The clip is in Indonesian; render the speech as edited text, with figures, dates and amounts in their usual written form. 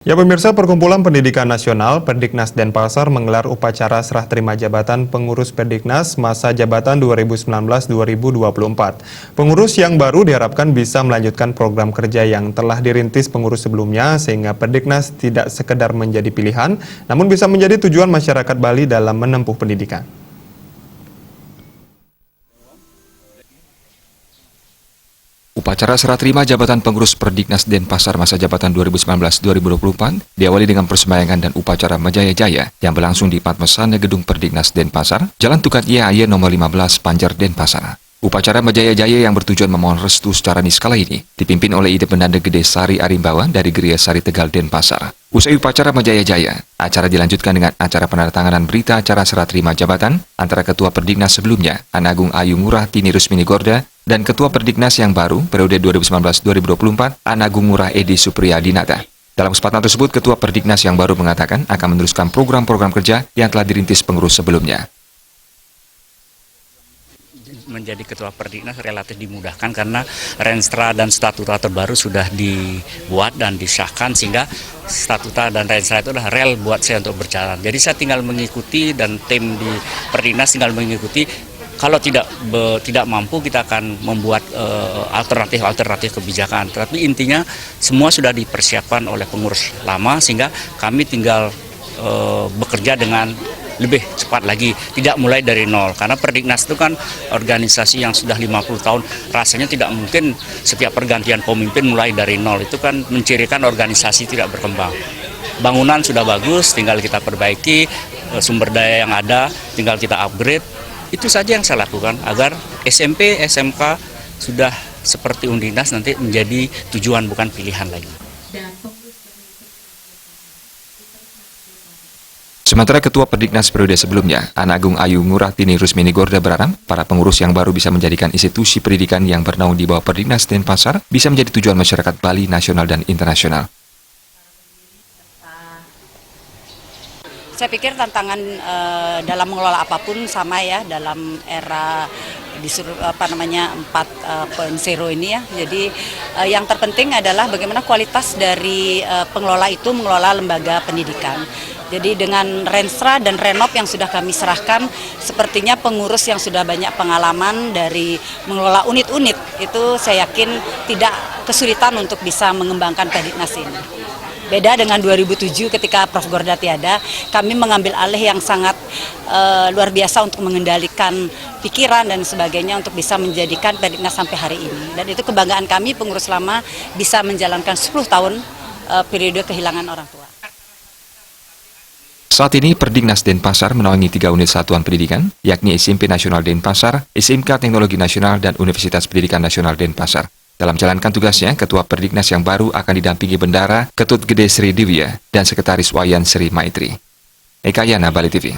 Ya pemirsa, Perkumpulan Pendidikan Nasional Perdiknas Denpasar menggelar upacara serah terima jabatan pengurus Perdiknas masa jabatan 2019-2024. Pengurus yang baru diharapkan bisa melanjutkan program kerja yang telah dirintis pengurus sebelumnya sehingga Perdiknas tidak sekedar menjadi pilihan, namun bisa menjadi tujuan masyarakat Bali dalam menempuh pendidikan. Upacara serah terima jabatan pengurus Perdiknas Denpasar masa jabatan 2019-2024 diawali dengan persembahyangan dan upacara Majaya-Jaya yang berlangsung di Padmasana Gedung Perdiknas Denpasar, Jalan Tukat IAY nomor 15 Panjar Denpasar. Upacara Majaya-Jaya yang bertujuan memohon restu secara niskala ini dipimpin oleh Idependanda Gede Sari Arimbawa dari Geria Sari Tegal Denpasar. Usai upacara Majaya-Jaya, acara dilanjutkan dengan acara penandatanganan berita acara serah terima jabatan antara Ketua Perdiknas sebelumnya, Anagung Ayu Ngurah Tini Rusmini Gorda, dan Ketua Perdiknas yang baru periode 2019-2024, Anagung Ngurah Edi Supriyadinata. Dalam kesempatan tersebut, Ketua Perdiknas yang baru mengatakan akan meneruskan program-program kerja yang telah dirintis pengurus sebelumnya. Menjadi Ketua Perdiknas relatif dimudahkan karena Renstra dan Statuta terbaru sudah dibuat dan disahkan sehingga Statuta dan Renstra itu adalah rel buat saya untuk berjalan. Jadi saya tinggal mengikuti dan tim di Perdiknas tinggal mengikuti. Kalau tidak mampu kita akan membuat alternatif kebijakan. Tapi intinya semua sudah dipersiapkan oleh pengurus lama sehingga kami tinggal bekerja dengan lebih cepat lagi, tidak mulai dari nol. Karena Perdiknas itu kan organisasi yang sudah 50 tahun, rasanya tidak mungkin setiap pergantian pemimpin mulai dari nol. Itu kan mencirikan organisasi tidak berkembang. Bangunan sudah bagus, tinggal kita perbaiki, sumber daya yang ada, tinggal kita upgrade. Itu saja yang saya lakukan agar SMP, SMK sudah seperti Undiknas nanti menjadi tujuan bukan pilihan lagi. Sementara Ketua Perdiknas periode sebelumnya, Anagung Ayu Ngurah Tini Rusmini Gorda berharap para pengurus yang baru bisa menjadikan institusi pendidikan yang bernaung di bawah Perdiknas Denpasar bisa menjadi tujuan masyarakat Bali nasional dan internasional. Saya pikir tantangan dalam mengelola apapun sama ya dalam era disuruh 4.0 ini ya. Jadi yang terpenting adalah bagaimana kualitas dari pengelola itu mengelola lembaga pendidikan. Jadi dengan Renstra dan Renov yang sudah kami serahkan, sepertinya pengurus yang sudah banyak pengalaman dari mengelola unit-unit itu saya yakin tidak kesulitan untuk bisa mengembangkan Perdiknas ini. Beda dengan 2007 ketika Prof. Gorda tiada, kami mengambil alih yang sangat luar biasa untuk mengendalikan pikiran dan sebagainya untuk bisa menjadikan Perdiknas sampai hari ini. Dan itu kebanggaan kami pengurus lama bisa menjalankan 10 tahun periode kehilangan orang tua. Saat ini Perdiknas Denpasar menaungi 3 unit satuan pendidikan, yakni SMP Nasional Denpasar, SMK Teknologi Nasional, dan Universitas Pendidikan Nasional Denpasar. Dalam menjalankan tugasnya, Ketua Perdiknas yang baru akan didampingi Bendara Ketut Gede Sri Diwya dan Sekretaris Wayan Sri Maitri. Eka Yana, Bali TV.